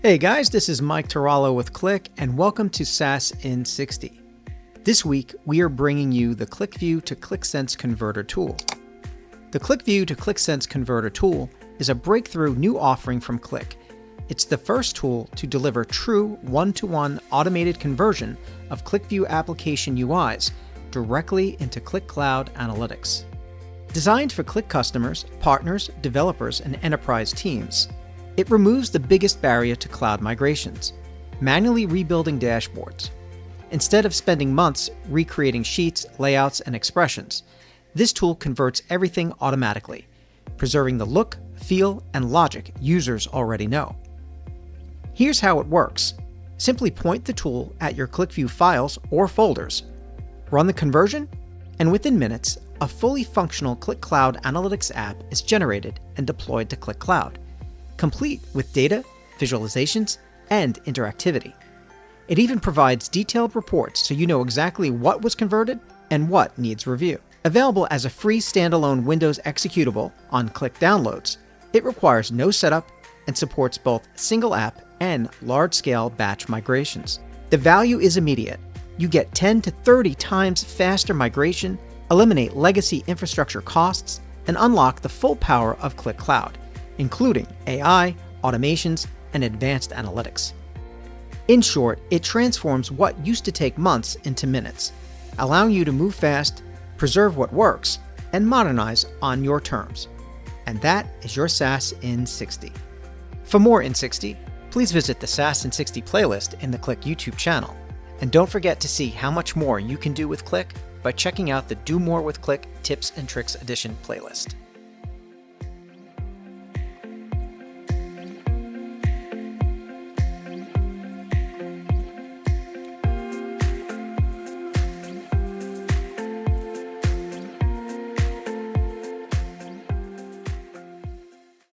Hey guys, this is Mike Tarallo with Qlik, and welcome to SaaS in 60. This week, we are bringing you the QlikView to Qlik Sense Converter tool. The QlikView to Qlik Sense Converter tool is a breakthrough new offering from Qlik. It's the first tool to deliver true one-to-one automated conversion of QlikView application UIs directly into Qlik Cloud Analytics. Designed for Qlik customers, partners, developers, and enterprise teams, it removes the biggest barrier to cloud migrations, manually rebuilding dashboards. Instead of spending months recreating sheets, layouts, and expressions, this tool converts everything automatically, preserving the look, feel, and logic users already know. Here's how it works. Simply point the tool at your QlikView files or folders, run the conversion, and within minutes, a fully functional Qlik Cloud Analytics app is generated and deployed to Qlik Cloud, complete with data, visualizations, and interactivity. It even provides detailed reports so you know exactly what was converted and what needs review. Available as a free standalone Windows executable on Qlik Downloads, it requires no setup and supports both single app and large-scale batch migrations. The value is immediate. You get 10 to 30 times faster migration, eliminate legacy infrastructure costs, and unlock the full power of Qlik Cloud, including AI, automations, and advanced analytics. In short, it transforms what used to take months into minutes, allowing you to move fast, preserve what works, and modernize on your terms. And that is your SaaS in 60. For more in 60, please visit the SaaS in 60 playlist in the Qlik YouTube channel. And don't forget to see how much more you can do with Qlik by checking out the Do More with Qlik Tips and Tricks Edition playlist.